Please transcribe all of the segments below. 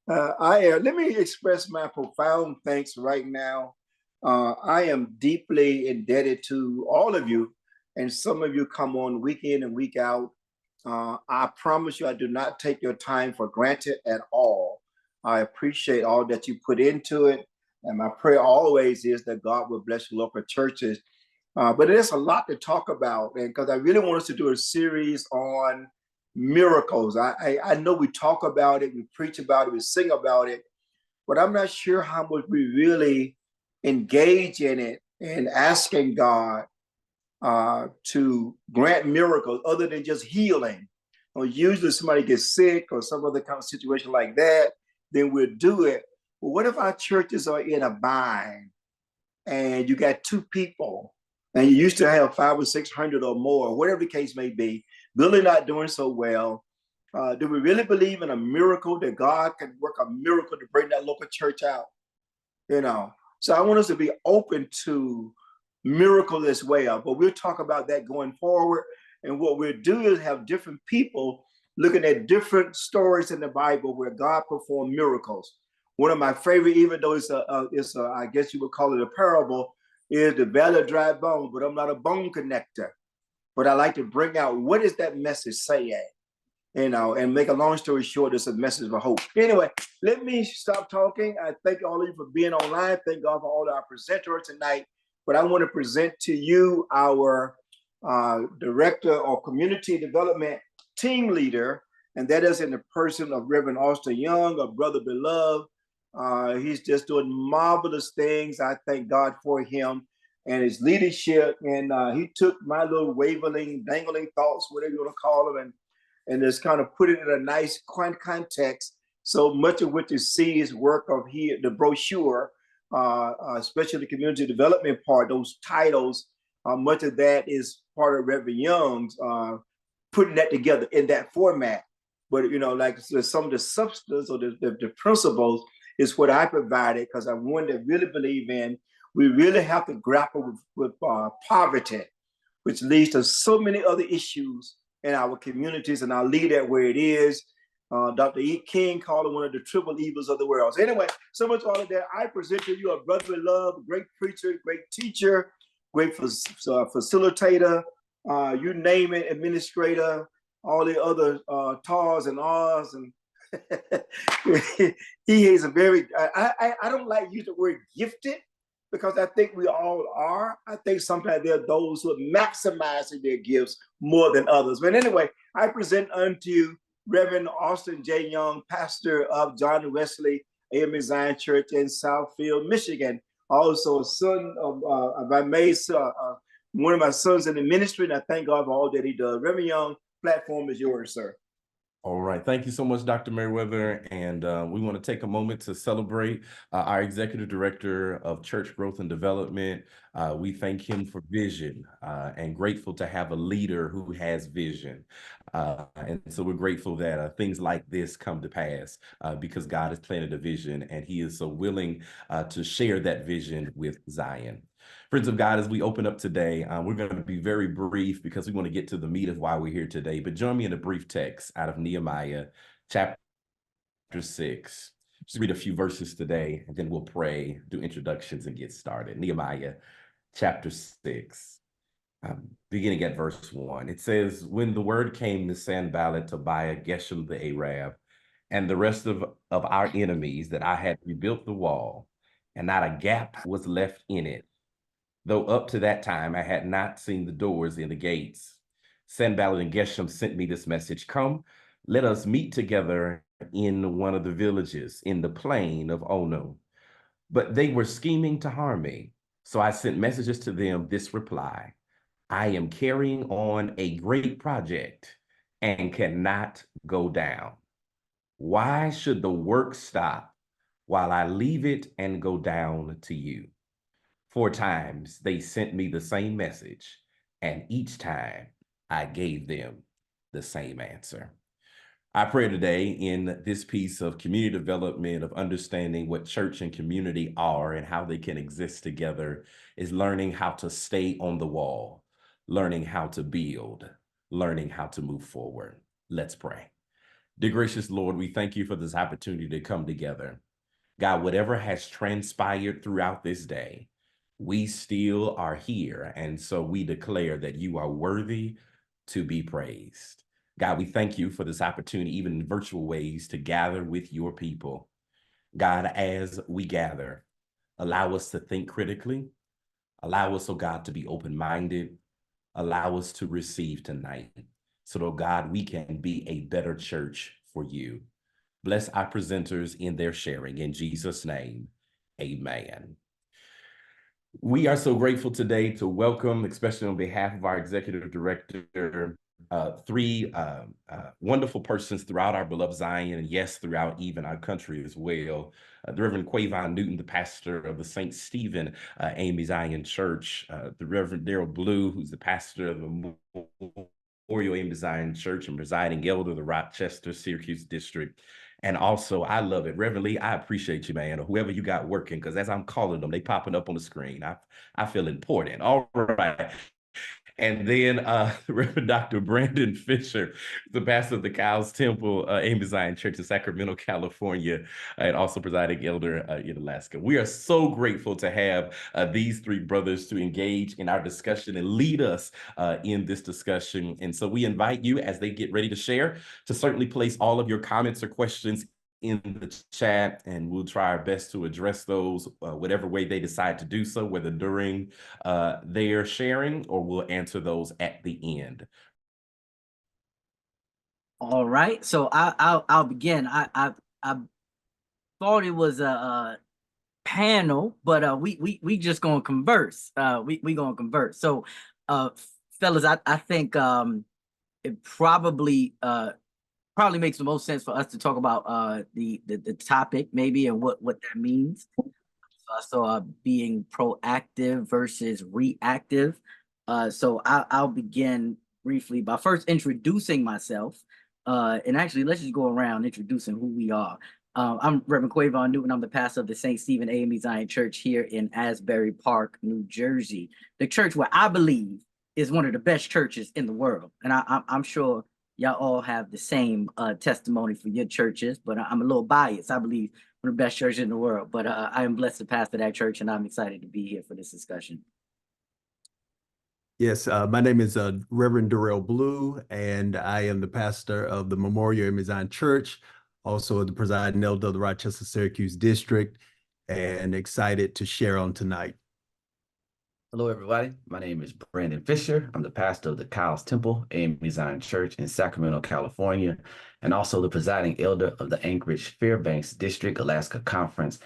Let me express my profound thanks right now. I am deeply indebted to all of you, and some of you come on week in and week out. I promise you, I do not take your time for granted at all. I appreciate all that you put into it, and my prayer always is that God will bless your local churches. But there's a lot to talk about, and because I really want us to do a series on miracles. I know we talk about it, we preach about it, we sing about it, but I'm not sure how much we really engage in it and asking God to grant miracles other than just healing. Or usually somebody gets sick or some other kind of situation like that, then we'll do it. But what if our churches are in a bind and you got two people and you used to have 500 or 600 or more, whatever the case may be, really not doing so well? Do we really believe in a miracle that God can work a miracle to bring that local church out? So I want us to be open to miracle as well, but we'll talk about that going forward. And what we'll do is have different people looking at different stories in the Bible where God performed miracles. One of my favorite, even though it's I guess you would call it a parable, is the Valley of Dry Bones. But I'm not a bone connector. But I like to bring out what is that message saying, and make a long story short, it's a message of hope. Anyway, let me stop talking. I thank all of you for being online. Thank God for all our presenters tonight. But I want to present to you our director of community development team leader, and that is in the person of Reverend Austin Young, a brother beloved. He's just doing marvelous things. I thank God for him and his leadership. And he took my little wavering, dangling thoughts, whatever you want to call them, and just kind of put it in a nice context. So much of what you see is work of the brochure, especially the community development part, those titles, much of that is part of Reverend Young's putting that together in that format. But, like some of the substance or the principles is what I provided, because I wanted to really believe in, we really have to grapple with poverty, which leads to so many other issues in our communities, and I'll leave that where it is. Dr. E. King called it one of the triple evils of the world. So anyway, so much all of that. I present to you a brother in love, great preacher, great teacher, great facilitator, you name it, administrator, all the other TARs and Rs. And he is a very, I don't like to use the word gifted, because I think we all are. I think sometimes there are those who are maximizing their gifts more than others. But anyway, I present unto you Reverend Austin J. Young, pastor of John Wesley AME Zion Church in Southfield, Michigan. Also a son of, one of my sons in the ministry, and I thank God for all that he does. Reverend Young, platform is yours, sir. All right. Thank you so much, Dr. Merriweather. And we want to take a moment to celebrate our Executive Director of Church Growth and Development. We thank him for vision and grateful to have a leader who has vision. And so we're grateful that things like this come to pass because God has planted a vision and he is so willing to share that vision with Zion. Friends of God, as we open up today, we're going to be very brief because we want to get to the meat of why we're here today. But join me in a brief text out of Nehemiah chapter 6. Just read a few verses today, and then we'll pray, do introductions, and get started. Nehemiah chapter 6, beginning at verse 1. It says, "When the word came to Sanballat, Tobiah, Geshem the Arab, and the rest of our enemies that I had rebuilt the wall, and not a gap was left in it, though up to that time I had not seen the doors in the gates. Sanballat and Geshem sent me this message: Come, let us meet together in one of the villages in the plain of Ono. But they were scheming to harm me. So I sent messages to them this reply: I am carrying on a great project and cannot go down. Why should the work stop while I leave it and go down to you? 4 times they sent me the same message, and each time I gave them the same answer." I pray today in this piece of community development, of understanding what church and community are and how they can exist together, is learning how to stay on the wall, learning how to build, learning how to move forward. Let's pray. Dear gracious Lord, we thank you for this opportunity to come together. God, whatever has transpired throughout this day, we still are here. And so we declare that you are worthy to be praised. God, we thank you for this opportunity, even in virtual ways, to gather with your people. God, as we gather, allow us to think critically. Allow us, oh God, to be open-minded. Allow us to receive tonight. So, oh God, we can be a better church for you. Bless our presenters in their sharing. In Jesus' name, amen. We are so grateful today to welcome, especially on behalf of our executive director, three wonderful persons throughout our beloved Zion, and yes, throughout even our country as well. The Reverend Quavon Newton, the pastor of the St. Stephen AME Zion Church, the Reverend Derrill Blue, who's the pastor of the Memorial AME Zion Church and presiding elder of the Rochester Syracuse District. And also, I love it. Reverend Lee, I appreciate you, man, or whoever you got working, because as I'm calling them, they popping up on the screen. I feel important. All right. And then Reverend Dr. Brandon Fisher, the pastor of the Cows Temple AME Zion Church in Sacramento, California, and also presiding elder in Alaska. We are so grateful to have these three brothers to engage in our discussion and lead us in this discussion. And so we invite you, as they get ready to share, to certainly place all of your comments or questions in the chat, and we'll try our best to address those whatever way they decide to do so, whether during their sharing or we'll answer those at the end. All right, so I'll begin. I thought it was a panel, but we just gonna converse. We gonna converse. So, fellas, I think it probably makes the most sense for us to talk about the topic maybe and what that means. So being proactive versus reactive. So I'll begin briefly by first introducing myself. And actually, let's just go around introducing who we are. I'm Reverend Quavon Newton. I'm the pastor of the St. Stephen AME Zion Church here in Asbury Park, New Jersey. The church where I believe is one of the best churches in the world. And I'm sure y'all all have the same testimony for your churches, but I'm a little biased. I believe one of the best churches in the world, but I am blessed to pastor that church, and I'm excited to be here for this discussion. Yes, my name is Reverend Derrill Blue, and I am the pastor of the Memorial AME Zion Church, also the presiding elder of the Rochester Syracuse District, and excited to share on tonight. Hello, everybody. My name is Brandon Fisher. I'm the pastor of the Cows Temple AME Zion Church in Sacramento, California, and also the presiding elder of the Anchorage Fairbanks District Alaska Conference,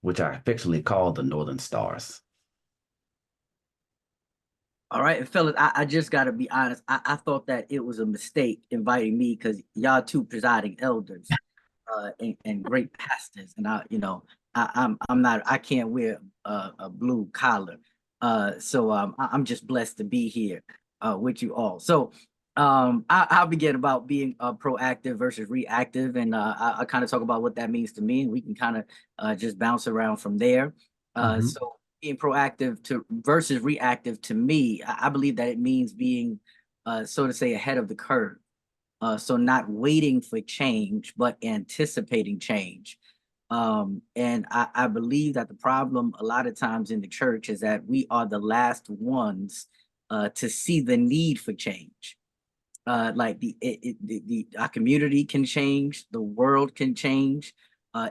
which I affectionately call the Northern Stars. All right, fellas, I just got to be honest. I thought that it was a mistake inviting me because y'all two presiding elders and great pastors, and I can't wear a blue collar. So I'm just blessed to be here with you all. So I'll begin about being proactive versus reactive, and I'll kind of talk about what that means to me, and we can kind of just bounce around from there. So being proactive versus reactive to me, I believe that it means being, so to say, ahead of the curve. So not waiting for change, but anticipating change. And I believe that the problem a lot of times in the church is that we are the last ones to see the need for change. Like our community can change, the world can change,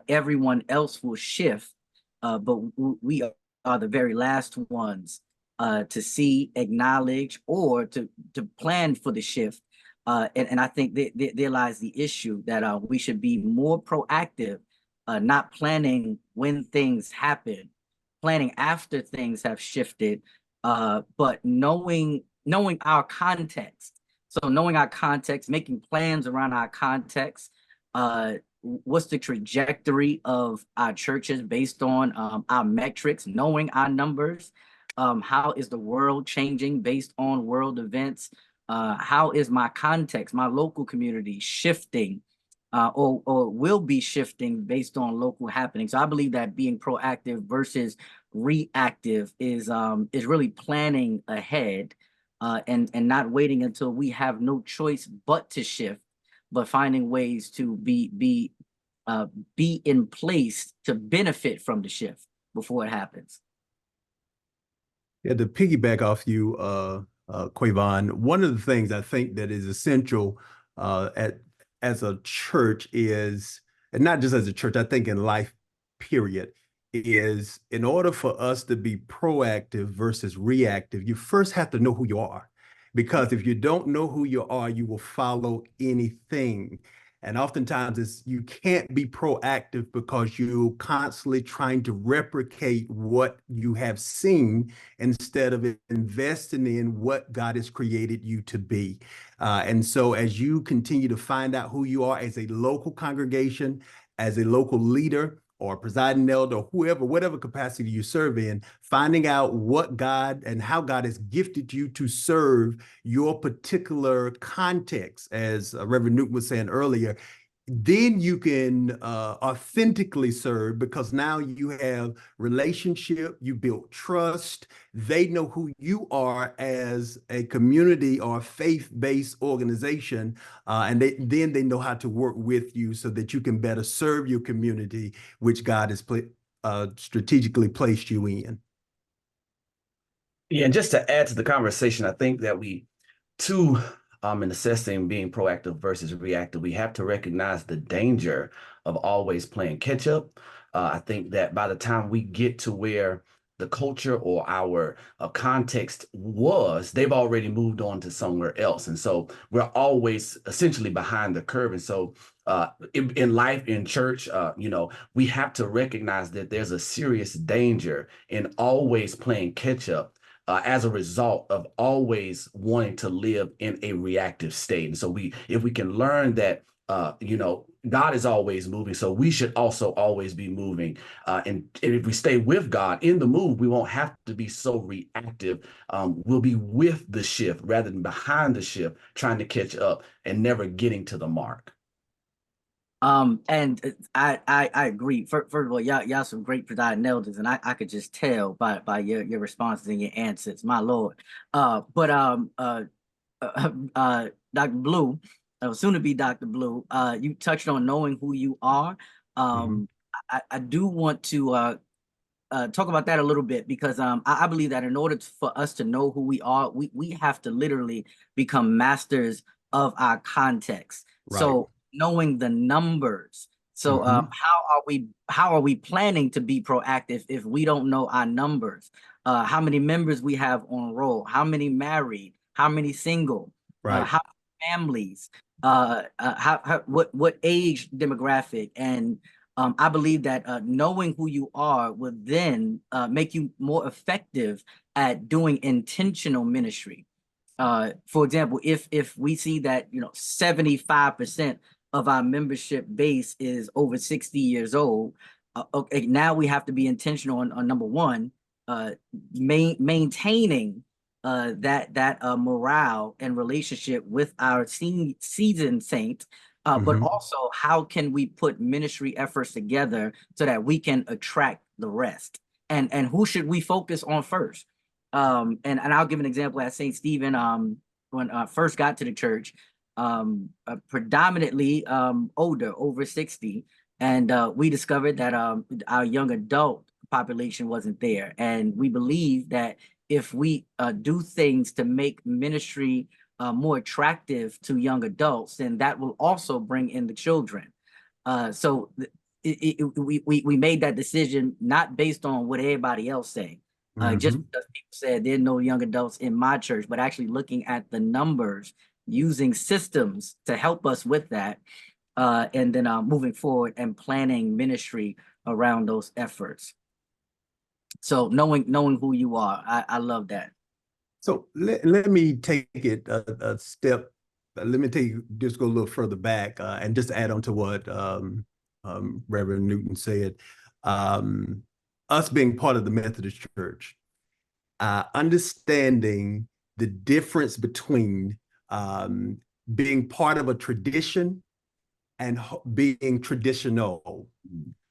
everyone else will shift, but we are the very last ones to see, acknowledge, or to plan for the shift. And I think there lies the issue that we should be more proactive, not planning when things happen, planning after things have shifted, but knowing our context. So knowing our context, making plans around our context, what's the trajectory of our churches based on our metrics, knowing our numbers, how is the world changing based on world events, how is my context, my local community shifting or will be shifting based on local happenings. So I believe that being proactive versus reactive is really planning ahead and not waiting until we have no choice but to shift but finding ways to be in place to benefit from the shift before it happens. Yeah, to piggyback off you, Quavon, one of the things I think that is essential as a church is, and not just as a church, I think in life, period, is in order for us to be proactive versus reactive, you first have to know who you are. Because if you don't know who you are, you will follow anything. And oftentimes you can't be proactive because you're constantly trying to replicate what you have seen instead of investing in what God has created you to be. And so as you continue to find out who you are as a local congregation, as a local leader, or presiding elder, or whoever, whatever capacity you serve in, finding out what God and how God has gifted you to serve your particular context, as Reverend Newton was saying earlier, then you can authentically serve, because now you have relationship, you build trust, they know who you are as a community or faith-based organization, and then they know how to work with you so that you can better serve your community, which God has strategically placed you in. Yeah, and just to add to the conversation, I think that we too, in assessing being proactive versus reactive, we have to recognize the danger of always playing catch up. I think that by the time we get to where the culture or our context was, they've already moved on to somewhere else. And so we're always essentially behind the curve. And so in life, in church, we have to recognize that there's a serious danger in always playing catch up. As a result of always wanting to live in a reactive state. And so if we can learn that, God is always moving, so we should also always be moving. And if we stay with God in the move, we won't have to be so reactive. We'll be with the shift rather than behind the shift, trying to catch up and never getting to the mark. And I agree. First of all, y'all some great presiding elders, and I could just tell by your responses and your answers, my Lord. Dr. Blue, soon to be Dr. Blue, you touched on knowing who you are. I do want to talk about that a little bit, because I believe that in order for us to know who we are, we have to literally become masters of our context. Right. So knowing the numbers. So how are we planning to be proactive if we don't know our numbers? How many members we have on roll? How many married? How many single? Right. How many families? What age demographic? And I believe that knowing who you are will then make you more effective at doing intentional ministry. For example, if we see that 75% of our membership base is over 60 years old, okay, now we have to be intentional on number one, maintaining that morale and relationship with our seasoned saints. But also, how can we put ministry efforts together so that we can attract the rest? And who should we focus on first? And I'll give an example at St. Stephen. When I first got to the church, predominantly older, over 60, and we discovered that our young adult population wasn't there. And we believe that if we do things to make ministry more attractive to young adults, then that will also bring in the children. So we made that decision not based on what everybody else saying, just because people said there are no young adults in my church, but actually looking at the numbers, using systems to help us with that, and then moving forward and planning ministry around those efforts. So knowing who you are, I love that. So let me take it a step. Let me just go a little further back and just add on to what Reverend Newton said. Us being part of the Methodist Church, understanding the difference between being part of a tradition and being traditional.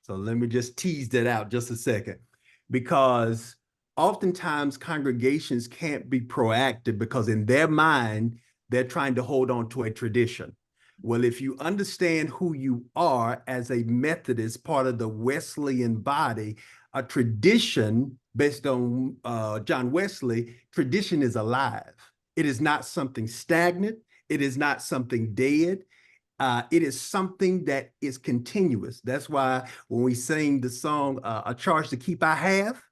So let me just tease that out just a second, because oftentimes congregations can't be proactive because in their mind, they're trying to hold on to a tradition. Well, if you understand who you are as a Methodist, part of the Wesleyan body, a tradition based on John Wesley, tradition is alive. It is not something stagnant. It is not something dead. It is something that is continuous. That's why when we sing the song, A Charge to Keep I Have,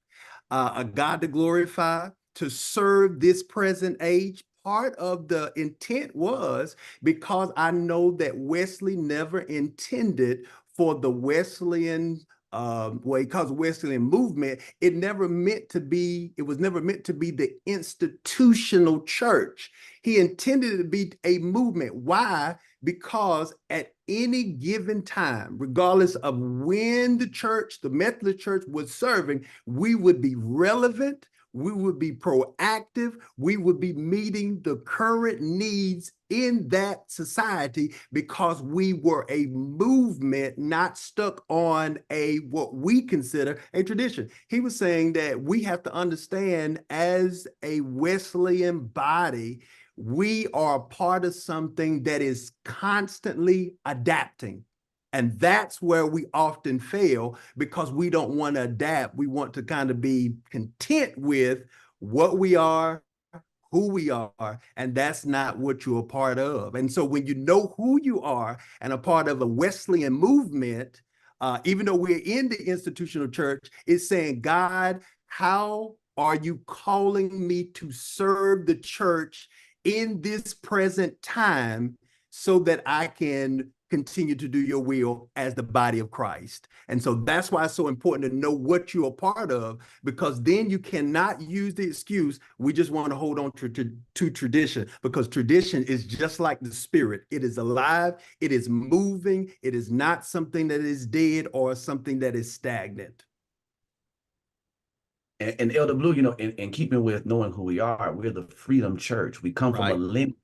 a God to glorify, to serve this present age, part of the intent was because I know that Wesley never intended for the Wesleyan because Wesleyan movement, it was never meant to be the institutional church. He intended it to be a movement. Why? Because at any given time, regardless of when the Methodist Church was serving, we would be relevant, we would be proactive, we would be meeting the current needs in that society because we were a movement not stuck on what we consider a tradition. He was saying that we have to understand as a Wesleyan body, we are part of something that is constantly adapting. And that's where we often fail because we don't want to adapt. We want to kind of be content with what we are, who we are, and that's not what you're a part of. And so when you know who you are and a part of a Wesleyan movement, even though we're in the institutional church, it's saying, God, how are you calling me to serve the church in this present time so that I can continue to do your will as the body of Christ? And so that's why it's so important to know what you're a part of, because then you cannot use the excuse, we just want to hold on to tradition, because tradition is just like the spirit. It is alive, it is moving, it is not something that is dead or something that is stagnant. And Elder Blue, you know, in keeping with knowing who we are, we're the Freedom Church. We come from a lineage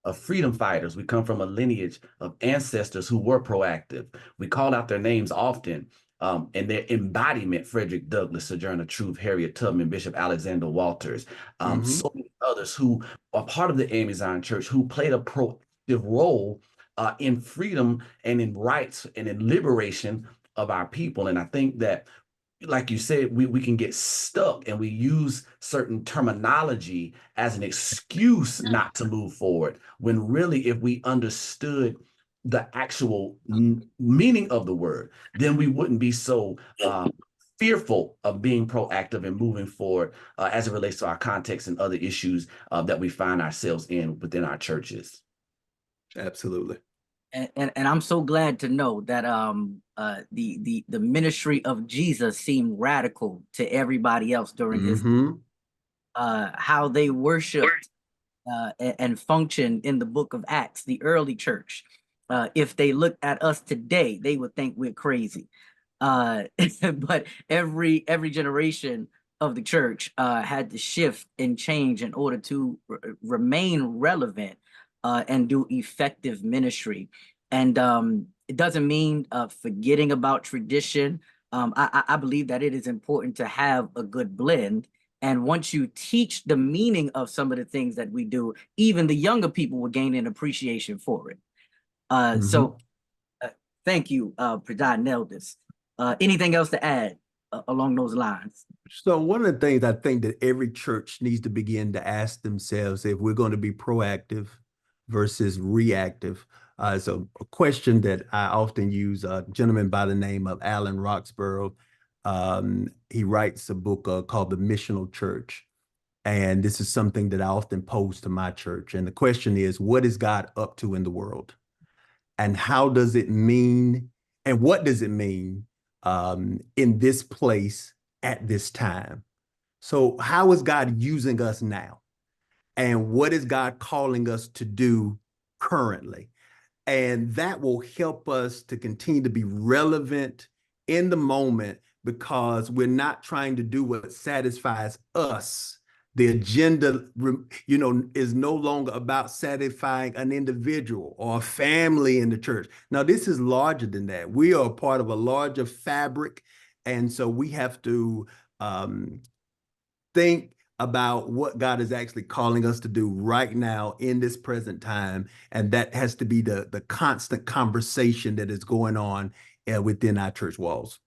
of freedom fighters. We come from a lineage of ancestors who were proactive. We call out their names often, and their embodiment: Frederick Douglass, Sojourner Truth, Harriet Tubman, Bishop Alexander Walters, so many others who are part of the Amazon Church, who played a proactive role in freedom and in rights and in liberation of our people. And I think that, like you said, we can get stuck and we use certain terminology as an excuse not to move forward, when really, if we understood the actual meaning of the word, then we wouldn't be so fearful of being proactive and moving forward as it relates to our context and other issues that we find ourselves in within our churches. Absolutely. And I'm so glad to know that the ministry of Jesus seemed radical to everybody else during his how they worshiped and functioned in the book of Acts, the early church. If they look at us today, they would think we're crazy. But every generation of the church had to shift and change in order to remain relevant and do effective ministry. And it doesn't mean forgetting about tradition. I believe that it is important to have a good blend. And once you teach the meaning of some of the things that we do, even the younger people will gain an appreciation for it. So thank you, Presiding Elders. Anything else to add along those lines? So one of the things I think that every church needs to begin to ask themselves, if we're going to be proactive versus reactive, is a question that I often use. A gentleman by the name of Alan Roxborough, he writes a book called The Missional Church. And this is something that I often pose to my church. And the question is, what is God up to in the world? And how does it mean, and what does it mean in this place at this time? So how is God using us now? And what is God calling us to do currently? And that will help us to continue to be relevant in the moment, because we're not trying to do what satisfies us. The agenda, is no longer about satisfying an individual or a family in the church. Now, this is larger than that. We are part of a larger fabric. And so we have to think about what God is actually calling us to do right now in this present time. And that has to be the constant conversation that is going on within our church walls.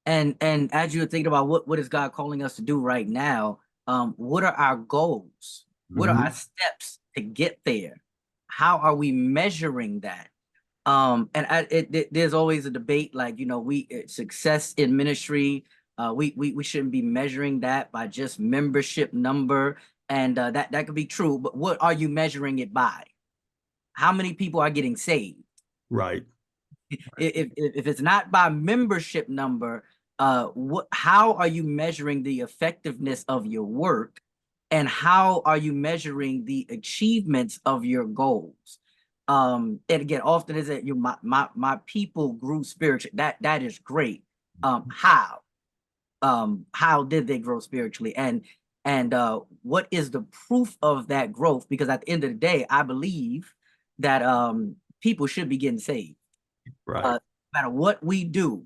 And as you're thinking about what is God calling us to do right now, what are our goals? What are our steps to get there? How are we measuring that? There's always a debate, like, you know, success in ministry, we shouldn't be measuring that by just membership number, and that could be true, but what are you measuring it by? How many people are getting saved? Right. If it's not by membership number, how are you measuring the effectiveness of your work, and how are you measuring the achievements of your goals? And again, often is that my people grew spiritually. That is great. How did they grow spiritually, and what is the proof of that growth? Because at the end of the day, I believe that people should be getting saved. Right. No matter what we do,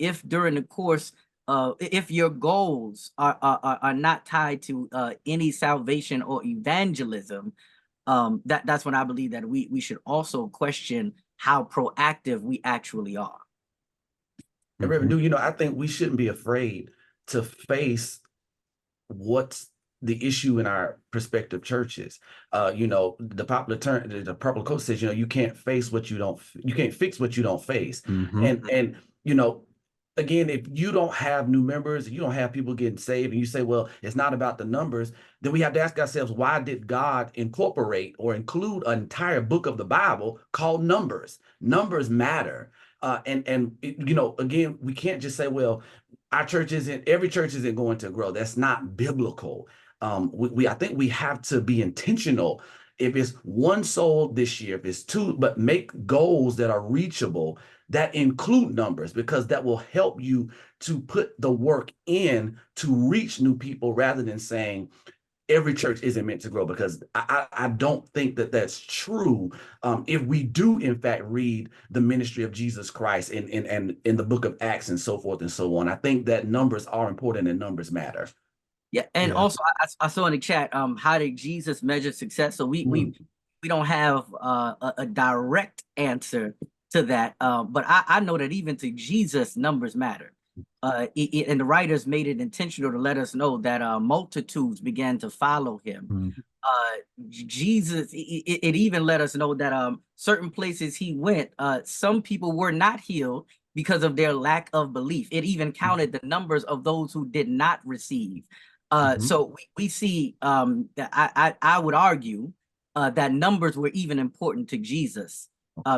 if during the course, if your goals are not tied to any salvation or evangelism, that's when I believe that we should also question how proactive we actually are. And Reverend Newton, you know, I think we shouldn't be afraid to face what's the issue in our prospective churches. You know, the popular term, the popular quote says, you know, you can't fix what you don't face. And you know, again, if you don't have new members, you don't have people getting saved, and you say, well, it's not about the numbers, then we have to ask ourselves, why did God incorporate or include an entire book of the Bible called Numbers? Numbers matter. You know, again, we can't just say, well, every church isn't going to grow. That's not biblical. I think we have to be intentional. If it's one soul this year, if it's two, but make goals that are reachable, that include numbers, because that will help you to put the work in to reach new people, rather than saying every church isn't meant to grow, because I don't think that that's true. If we do in fact read the ministry of Jesus Christ and in the book of Acts and so forth and so on, I think that numbers are important and numbers matter. Yeah, and also I saw in the chat, how did Jesus measure success? So we don't have a direct answer to that, but I know that even to Jesus, numbers matter. And the writers made it intentional to let us know that multitudes began to follow him. Jesus, it even let us know that certain places he went, some people were not healed because of their lack of belief. It even counted the numbers of those who did not receive. So we see that I would argue that numbers were even important to Jesus,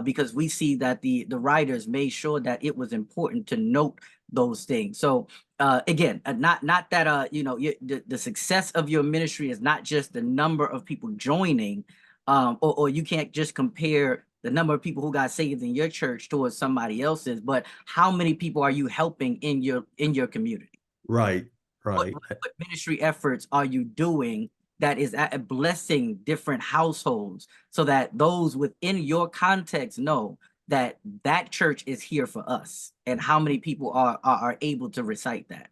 because we see that the writers made sure that it was important to note those things. So again, not that you know, the success of your ministry is not just the number of people joining, or you can't just compare the number of people who got saved in your church towards somebody else's, but how many people are you helping in your community? Right. Right. What ministry efforts are you doing that is blessing different households, so that those within your context know that that church is here for us, and how many people are able to recite that?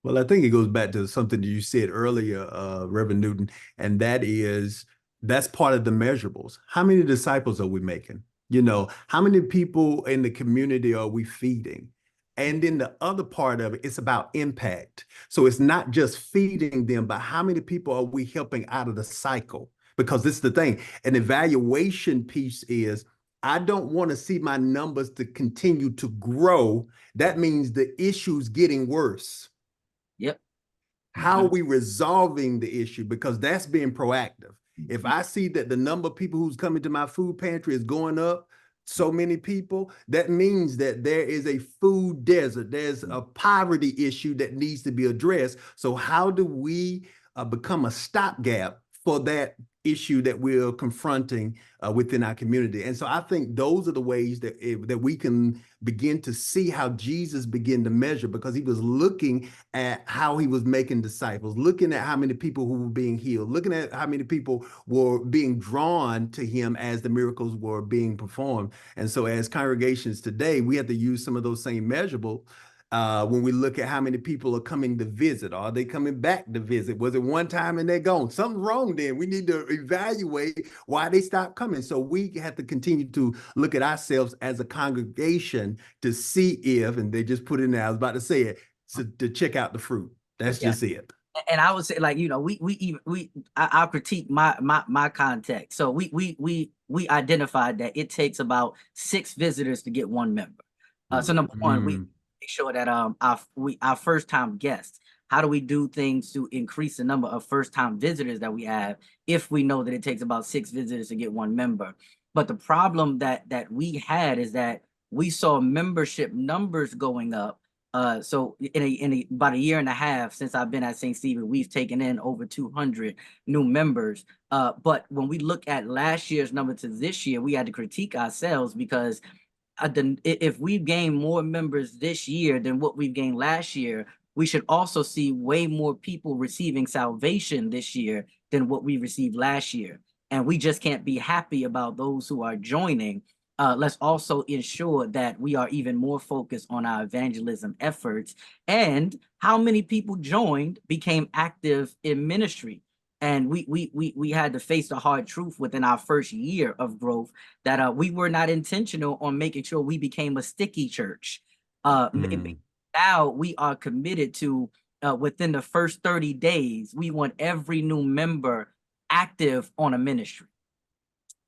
Well, I think it goes back to something that you said earlier, Reverend Newton, and that's part of the measurables. How many disciples are we making? You know, how many people in the community are we feeding? And then the other part of it, it's about impact. So it's not just feeding them, but how many people are we helping out of the cycle? Because this is the thing, an evaluation piece is, I don't want to see my numbers to continue to grow. That means the issue's getting worse. Yep. How are we resolving the issue? Because that's being proactive. If I see that the number of people who's coming to my food pantry is going up, so many people, that means that there is a food desert. There's a poverty issue that needs to be addressed. So how do we become a stopgap for that issue that we're confronting within our community? And so I think those are the ways that we can begin to see how Jesus began to measure, because he was looking at how he was making disciples, looking at how many people who were being healed, looking at how many people were being drawn to him as the miracles were being performed. And so as congregations today, we have to use some of those same measurables When we look at how many people are coming to visit, are they coming back to visit? Was it one time and they're gone? Something's wrong then. We need to evaluate why they stopped coming. So we have to continue to look at ourselves as a congregation to see if, and they just put in there, I was about to say it, so to check out the fruit. That's just it. And I would say, like, you know, I'll critique my context. So we identified that it takes about 6 visitors to get 1 member. So number one, we make sure that our first time guests, how do we do things to increase the number of first time visitors that we have if we know that it takes about 6 visitors to get 1 member? But the problem that we had is that we saw membership numbers going up. So in about a year and a half since I've been at St. Stephen, we've taken in over 200 new members. But when we look at last year's number to this year, we had to critique ourselves because if we've gained more members this year than what we've gained last year, we should also see way more people receiving salvation this year than what we received last year. And we just can't be happy about those who are joining. Let's also ensure that we are even more focused on our evangelism efforts and how many people joined, became active in ministry. And we had to face the hard truth within our first year of growth that we were not intentional on making sure we became a sticky church. Now we are committed to within the first 30 days, we want every new member active on a ministry.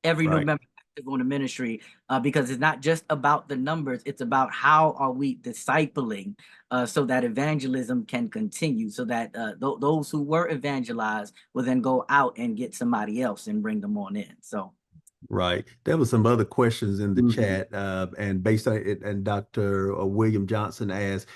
Every new member active on a ministry, because it's not just about the numbers, it's about how are we discipling so that evangelism can continue, so that those who were evangelized will then go out and get somebody else and bring them on in. So there were some other questions in the chat, and based on it, and Dr. William Johnson asked,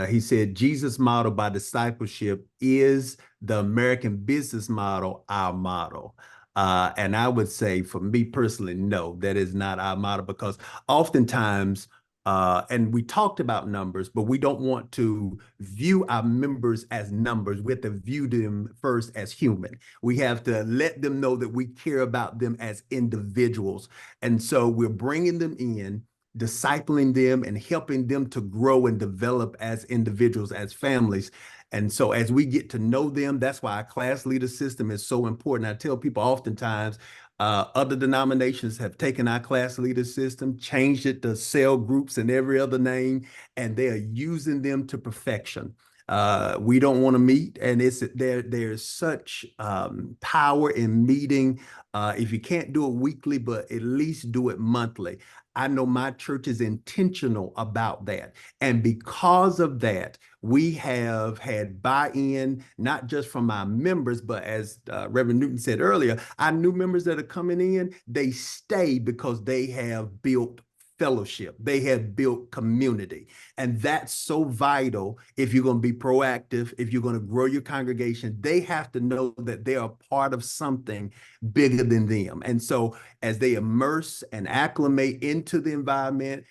he said, Jesus' model by discipleship is the American business model our model? And I would say, for me personally, no, that is not our model, because oftentimes, and we talked about numbers, but we don't want to view our members as numbers. We have to view them first as human. We have to let them know that we care about them as individuals. And so we're bringing them in, discipling them, and helping them to grow and develop as individuals, as families. And so as we get to know them, that's why our class leader system is so important. I tell people oftentimes, other denominations have taken our class leader system, changed it to cell groups and every other name, and they are using them to perfection. We don't want to meet, and there's such power in meeting. If you can't do it weekly, but at least do it monthly. I know my church is intentional about that. And because of that, we have had buy-in, not just from our members, but as Reverend Newton said earlier, our new members that are coming in, they stay because they have built fellowship. They have built community. And that's so vital if you're going to be proactive, if you're going to grow your congregation. They have to know that they are part of something bigger than them. And so as they immerse and acclimate into the environment,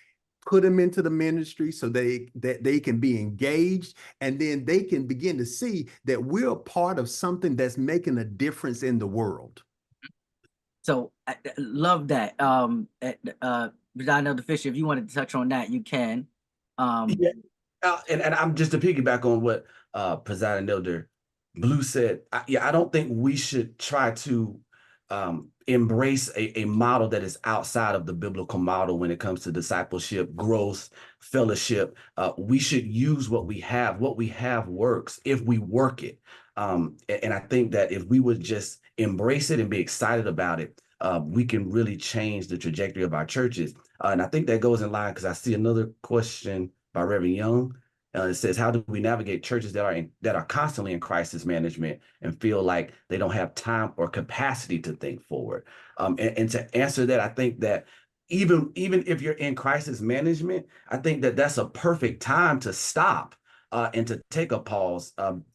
put them into the ministry so that they can be engaged, and then they can begin to see that we're a part of something that's making a difference in the world. So I love that. President Elder Fisher, if you wanted to touch on that, you can. And I'm just to piggyback on what President Elder Blue said. I don't think we should try to embrace a model that is outside of the biblical model when it comes to discipleship, growth, fellowship. We should use what we have. What we have works if we work it. And I think that if we would just embrace it and be excited about it, we can really change the trajectory of our churches. And I think that goes in line because I see another question by Reverend Young. It says, how do we navigate churches that are constantly in crisis management and feel like they don't have time or capacity to think forward? And to answer that, I think that even if you're in crisis management, I think that that's a perfect time to stop and to take a pause.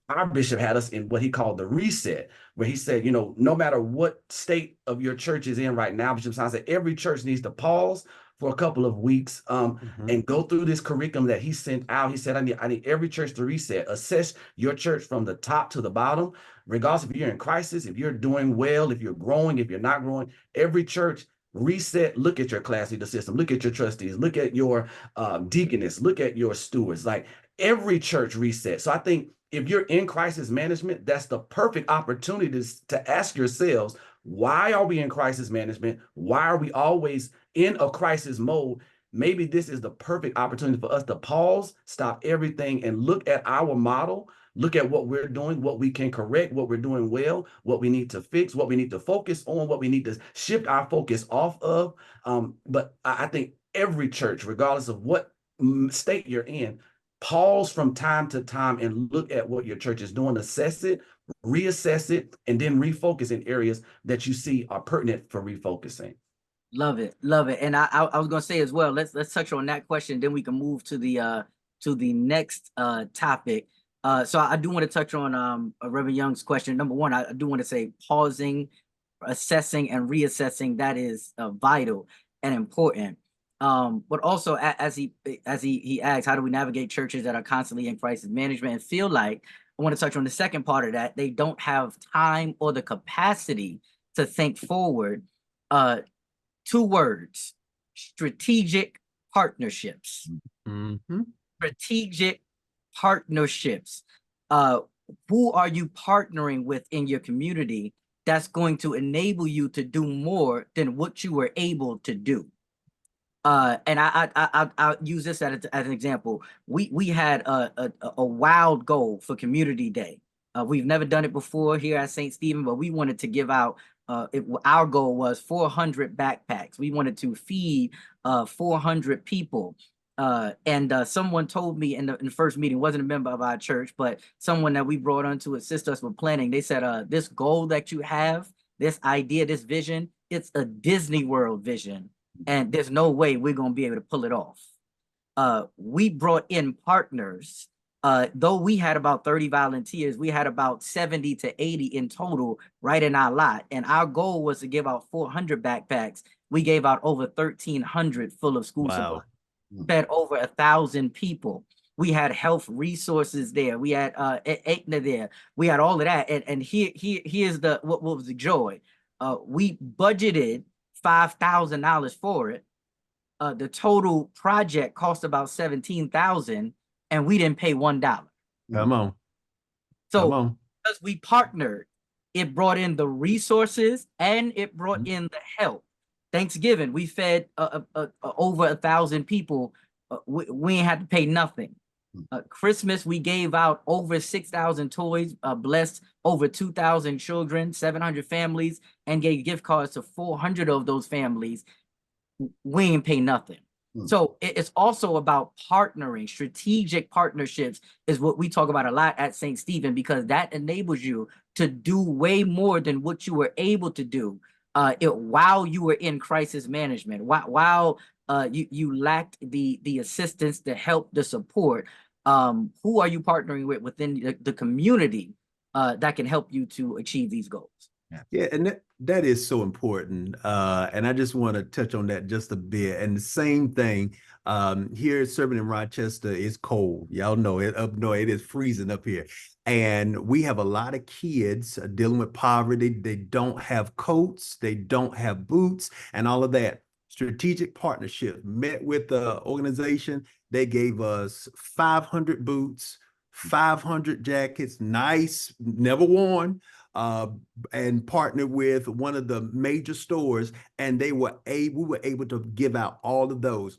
Our bishop had us in what he called the reset, where he said, no matter what state of your church is in right now, Bishop Simon said every church needs to pause for a couple of weeks and go through this curriculum that he sent out. He said, I need every church to reset, assess your church from the top to the bottom, regardless if you're in crisis, if you're doing well, if you're growing, if you're not growing, every church reset, look at your class leader system, look at your trustees, look at your deaconess, look at your stewards. Like every church reset. So I think if you're in crisis management, that's the perfect opportunity to ask yourselves, why are we in crisis management? Why are we always in a crisis mode? Maybe this is the perfect opportunity for us to pause, stop everything, and look at our model, look at what we're doing, what we can correct, what we're doing well, what we need to fix, what we need to focus on, what we need to shift our focus off of. But I think every church, regardless of what state you're in, pause from time to time and look at what your church is doing, assess it, reassess it, and then refocus in areas that you see are pertinent for refocusing. Love it, love it. And I was gonna say as well, let's touch on that question, then we can move to the next topic. So I do want to touch on Reverend Young's question. Number one, I do want to say pausing, assessing, and reassessing, that is vital and important. But also as he asks, how do we navigate churches that are constantly in crisis management and feel like, I want to touch on the second part of that, they don't have time or the capacity to think forward. Two words: strategic partnerships. Mm-hmm. Strategic partnerships. Who are you partnering with in your community that's going to enable you to do more than what you were able to do? And I'll use this as an example. We had a wild goal for Community Day. We've never done it before here at St. Stephen, but we wanted to give out, our goal was 400 backpacks. We wanted to feed 400 people. And someone told me in the first meeting, wasn't a member of our church, but someone that we brought on to assist us with planning, they said, this goal that you have, this idea, this vision, it's a Disney World vision. And there's no way we're going to be able to pull it off. We brought in partners. Though we had about 30 volunteers, we had about 70 to 80 in total right in our lot. And our goal was to give out 400 backpacks. We gave out over 1,300 full of school supplies. Fed over 1,000 people. We had health resources there. We had Aetna there. We had all of that. And here's what was the joy. We budgeted $5,000 for it. The total project cost about $17,000, and we didn't pay $1. Come on. So Come on. because we partnered, it brought in the resources and it brought in the help. Thanksgiving, we fed over 1,000 people. We ain't had to pay nothing. Christmas, we gave out over 6,000 toys, blessed over 2,000 children, 700 families, and gave gift cards to 400 of those families. We ain't pay nothing. So it's also about partnering. Strategic partnerships is what we talk about a lot at St. Stephen, because that enables you to do way more than what you were able to do while you were in crisis management, while you lacked the assistance, the help, the support. Who are you partnering with within the community that can help you to achieve these goals? Yeah, and that is so important. And I just want to touch on that just a bit. And the same thing here, serving in Rochester is cold. Y'all know it up north. It is freezing up here. And we have a lot of kids dealing with poverty. They don't have coats. They don't have boots and all of that. Strategic Partnership met with the organization. They gave us 500 boots, 500 jackets, nice, never worn, and partnered with one of the major stores, and we were able to give out all of those.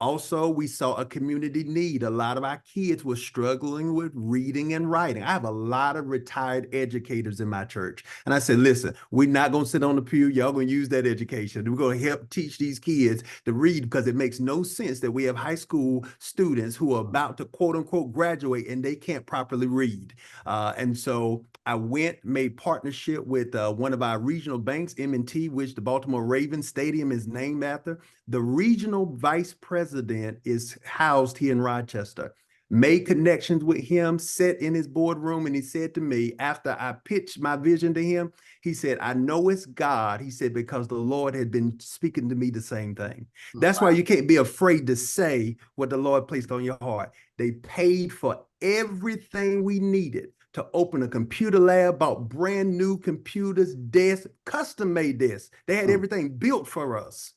Also, we saw a community need. A lot of our kids were struggling with reading and writing. I have a lot of retired educators in my church. And I said, listen, we're not going to sit on the pew. Y'all going to use that education. We're going to help teach these kids to read, because it makes no sense that we have high school students who are about to quote unquote graduate and they can't properly read. And so I made partnership with one of our regional banks, M&T, which the Baltimore Ravens Stadium is named after. The regional vice president is housed here in Rochester. Made connections with him, sat in his boardroom, and he said to me, after I pitched my vision to him, he said, I know it's God. He said, because the Lord had been speaking to me the same thing. That's why you can't be afraid to say what the Lord placed on your heart. They paid for everything we needed to open a computer lab, bought brand new computers, desks, custom made desks. They had everything built for us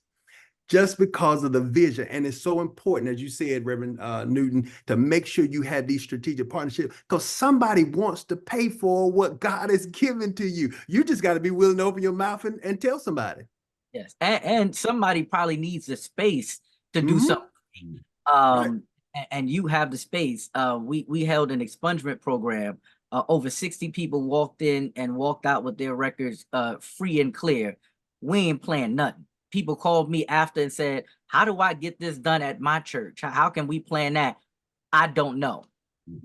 just because of the vision. And it's so important, as you said, Reverend Newton, to make sure you have these strategic partnerships, because somebody wants to pay for what God has given to you. You just got to be willing to open your mouth and tell somebody. Yes, and somebody probably needs the space to do something. And you have the space. We held an expungement program. Over 60 people walked in and walked out with their records free and clear. We ain't playing nothing. People called me after and said, how do I get this done at my church? How can we plan that? I don't know,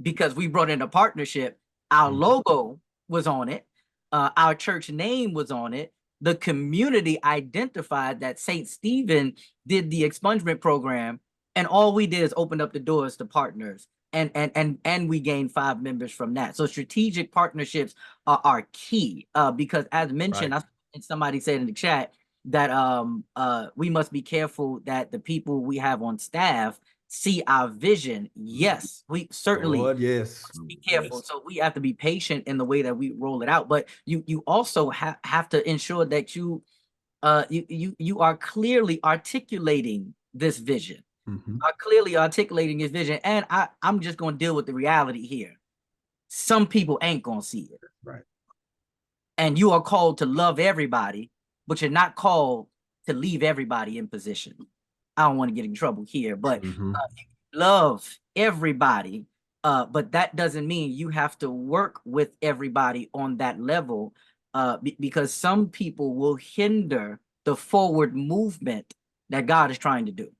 because we brought in a partnership. Our logo was on it. Our church name was on it. The community identified that St. Stephen did the expungement program, and all we did is open up the doors to partners, and we gained 5 members from that. So strategic partnerships are key, because as mentioned, somebody said in the chat that we must be careful that the people we have on staff see our vision. Yes, we certainly be careful. So we have to be patient in the way that we roll it out. But you also have to ensure that you are clearly articulating this vision. Are clearly articulating his vision. And I'm just going to deal with the reality here. Some people ain't going to see it. Right. And you are called to love everybody, but you're not called to leave everybody in position. I don't want to get in trouble here, but love everybody. But that doesn't mean you have to work with everybody on that level, because some people will hinder the forward movement that God is trying to do.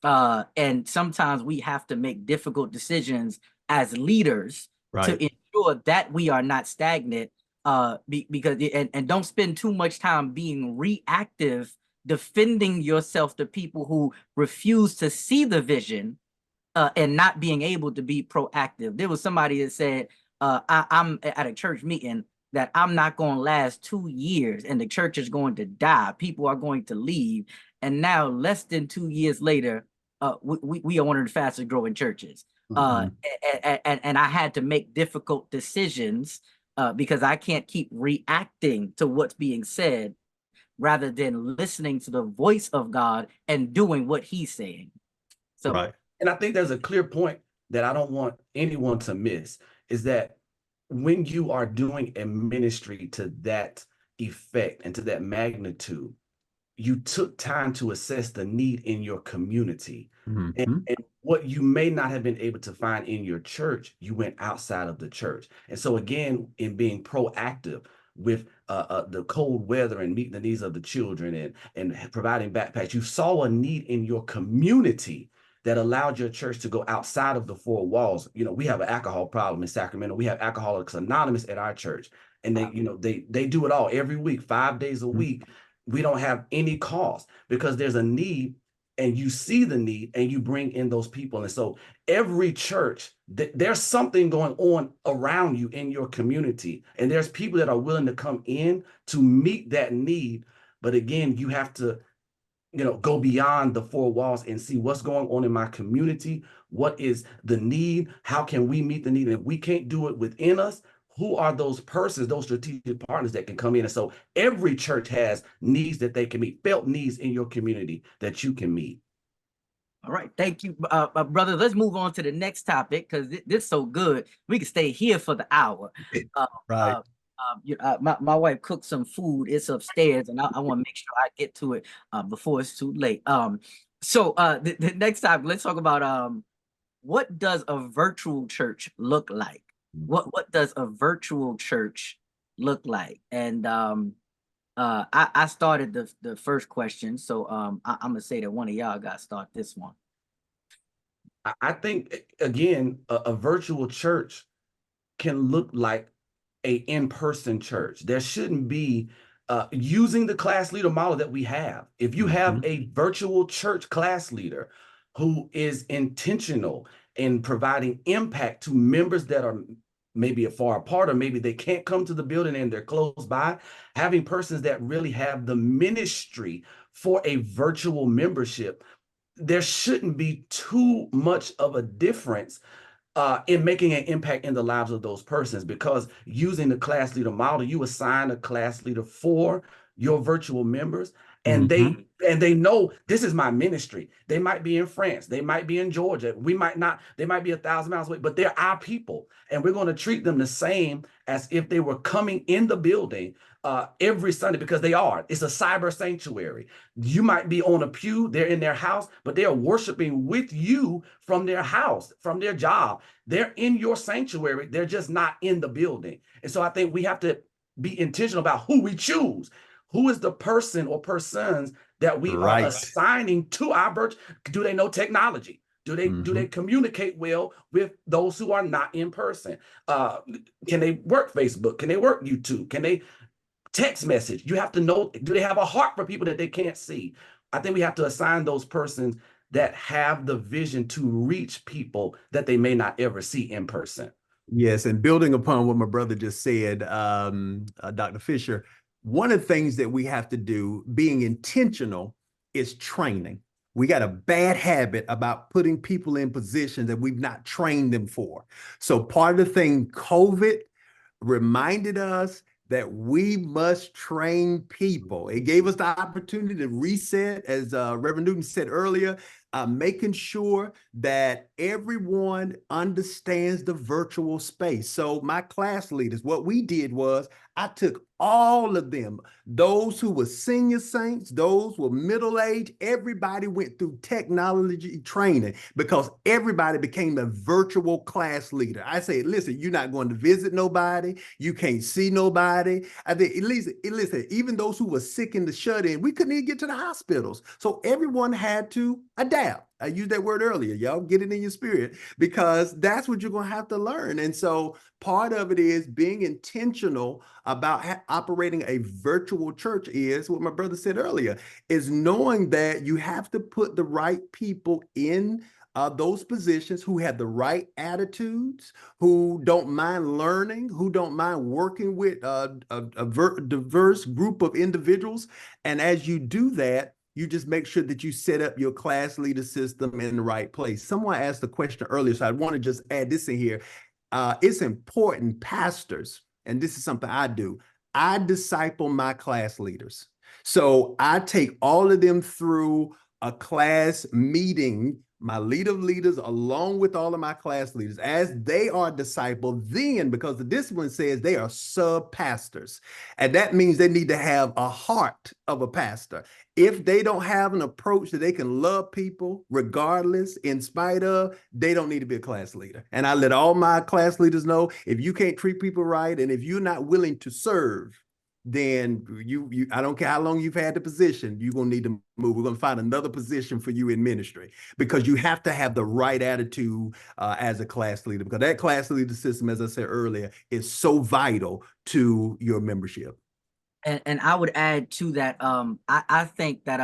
And sometimes we have to make difficult decisions as leaders to ensure that we are not stagnant, because and don't spend too much time being reactive, defending yourself to people who refuse to see the vision, and not being able to be proactive. There was somebody that said, I'm at a church meeting that I'm not going to last 2 years and the church is going to die. People are going to leave. And now less than 2 years later, we are one of the fastest growing churches. And I had to make difficult decisions, because I can't keep reacting to what's being said rather than listening to the voice of God and doing what he's saying. So, and I think there's a clear point that I don't want anyone to miss, is that when you are doing a ministry to that effect and to that magnitude, you took time to assess the need in your community. And what you may not have been able to find in your church, you went outside of the church. And so again, in being proactive with the cold weather and meeting the needs of the children and providing backpacks, you saw a need in your community that allowed your church to go outside of the 4 walls. You know, we have an alcohol problem in Sacramento. We have Alcoholics Anonymous at our church. And they do it all every week, 5 days a week. We don't have any cost because there's a need, and you see the need and you bring in those people. And so every church, there's something going on around you in your community, and there's people that are willing to come in to meet that need. But again, you have to, go beyond the 4 walls and see what's going on in my community. What is the need? How can we meet the need? And if we can't do it within us, who are those persons, those strategic partners that can come in? And so every church has needs that they can meet, felt needs in your community that you can meet. All right. Thank you, brother. Let's move on to the next topic, because this is so good. We can stay here for the hour. My wife cooked some food. It's upstairs, and I want to make sure I get to it before it's too late. So the next time, let's talk about what does a virtual church look like? What does a virtual church look like? And I started the first question, so I'm gonna say that one of y'all got to start this one. I think again, a virtual church can look like a in-person church. There shouldn't be using the class leader model that we have. If you have a virtual church class leader who is intentional in providing impact to members that are maybe far apart, or maybe they can't come to the building and they're close by, having persons that really have the ministry for a virtual membership, there shouldn't be too much of a difference in making an impact in the lives of those persons, because using the class leader model, you assign a class leader for your virtual members, and they know this is my ministry. They might be in France, they might be in Georgia, we might not, they might be 1,000 miles away, but they're our people, and we're going to treat them the same as if they were coming in the building every Sunday, because they are. It's a cyber sanctuary. You might be on a pew, they're in their house, but they are worshiping with you from their house, from their job. They're in your sanctuary. They're just not in the building. And so I think we have to be intentional about who we choose. Who is the person or persons that we are assigning to our birch? Do they know technology? Do they communicate well with those who are not in person? Can they work Facebook? Can they work YouTube? Can they text message? You have to know, do they have a heart for people that they can't see? I think we have to assign those persons that have the vision to reach people that they may not ever see in person. Yes, and building upon what my brother just said, Dr. Fisher, one of the things that we have to do, being intentional, is training. We got a bad habit about putting people in positions that we've not trained them for. So part of the thing COVID reminded us that we must train people. It gave us the opportunity to reset, as Reverend Newton said earlier, making sure that everyone understands the virtual space. So my class leaders, what we did was I took all of them, those who were senior saints, those who were middle-aged, everybody went through technology training because everybody became a virtual class leader. I say, listen, you're not going to visit nobody. You can't see nobody. I think, at least, listen, even those who were sick in the shut-in, we couldn't even get to the hospitals. So everyone had to adapt. I used that word earlier, y'all get it in your spirit, because that's what you're going to have to learn. And so part of it is being intentional about operating a virtual church, is what my brother said earlier, is knowing that you have to put the right people in those positions who have the right attitudes, who don't mind learning, who don't mind working with a diverse group of individuals. And as you do that, you just make sure that you set up your class leader system in the right place. Someone asked a question earlier, so I want to just add this in here. It's important, pastors, and this is something I do, I disciple my class leaders. So I take all of them through a class meeting, my leader of leaders, along with all of my class leaders, as they are discipled, then, because the discipline says they are sub-pastors. And that means they need to have a heart of a pastor. If they don't have an approach that they can love people regardless, in spite of, they don't need to be a class leader. And I let all my class leaders know, if you can't treat people right, and if you're not willing to serve, then I don't care how long you've had the position, you're going to need to move. We're going to find another position for you in ministry, because you have to have the right attitude as a class leader, because that class leader system, as I said earlier, is so vital to your membership. And I would add to that, I think that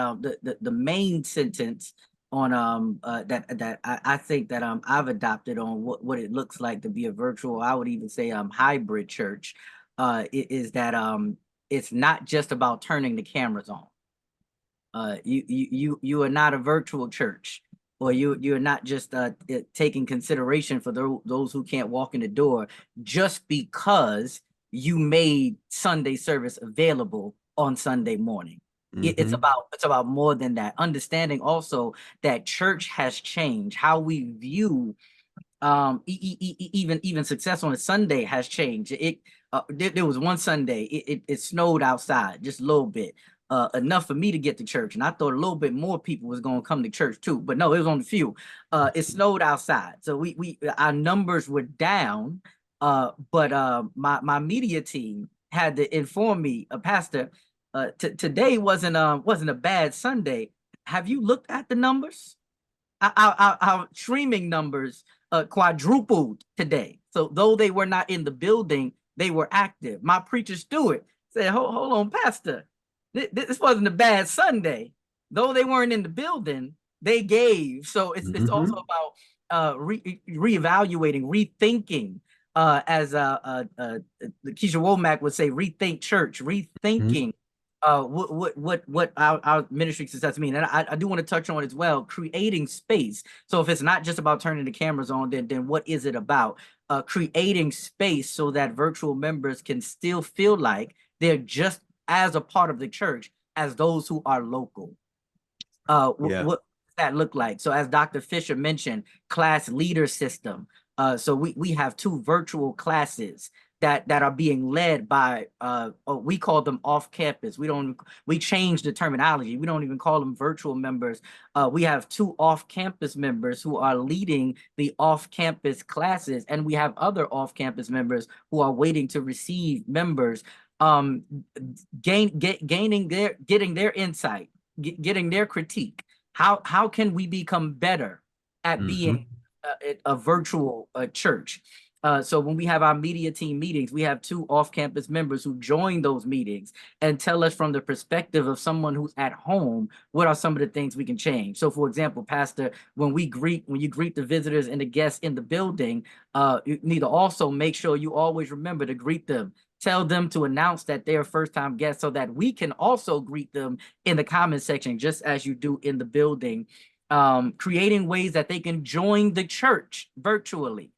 the main sentence on that I think that I've adopted on what it looks like to be a virtual, I would even say hybrid church, is that it's not just about turning the cameras on. You are not a virtual church, or you're not just taking consideration for those who can't walk in the door just because you made Sunday service available on Sunday morning. It's about more than that. Understanding also that church has changed. How we view even success on a Sunday has changed. There was one Sunday it snowed outside just a little bit, enough for me to get to church, and I thought a little bit more people was going to come to church too, but no, it was only a few. It snowed outside, so our numbers were down. But my media team had to inform me, Pastor, today wasn't a bad Sunday. Have you looked at the numbers? Our streaming numbers quadrupled today. So though they were not in the building, they were active. My preacher Stewart said, hold on, Pastor, this wasn't a bad Sunday. Though they weren't in the building, they gave. So it's also about reevaluating, rethinking. As Keisha Womack would say, rethink church, rethinking what our ministry success mean. And I do want to touch on as well, creating space. So if it's not just about turning the cameras on, then what is it about? Creating space so that virtual members can still feel like they're just as a part of the church as those who are local. What does that look like? So as Dr. Fisher mentioned, class leader system. So we have 2 virtual classes that are being led by we call them off campus. We changed the terminology. We don't even call them virtual members. We have 2 off campus members who are leading the off campus classes, and we have other off campus members who are waiting to receive members, getting their insight, getting their critique. How can we become better at being a virtual church? So when we have our media team meetings, we have 2 off-campus members who join those meetings and tell us from the perspective of someone who's at home, what are some of the things we can change? So for example, Pastor, when you greet the visitors and the guests in the building, you need to also make sure you always remember to greet them. Tell them to announce that they're first-time guests so that we can also greet them in the comment section, just as you do in the building. Creating ways that they can join the church virtually.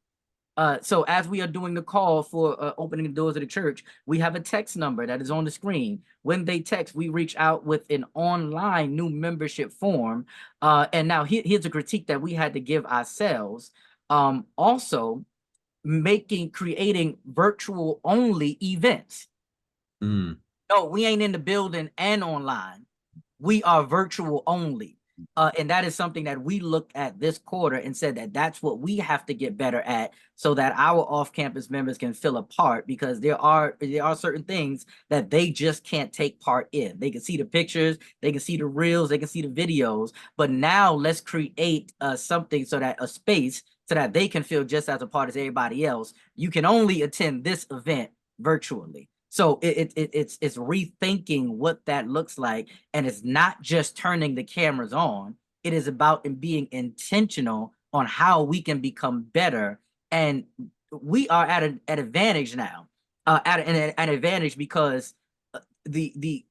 So as we are doing the call for opening the doors of the church, we have a text number that is on the screen. When they text, we reach out with an online new membership form. And now here's a critique that we had to give ourselves. Also, creating virtual only events. No, we ain't in the building and online. We are virtual only. And that is something that we looked at this quarter and said that that's what we have to get better at so that our off-campus members can feel a part, because there are certain things that they just can't take part in. They can see the pictures, they can see the reels, they can see the videos, but now let's create something so that a space so that they can feel just as a part as everybody else. You can only attend this event virtually. So it's rethinking what that looks like, and it's not just turning the cameras on. It is about being intentional on how we can become better, and we are at an advantage now, at an advantage because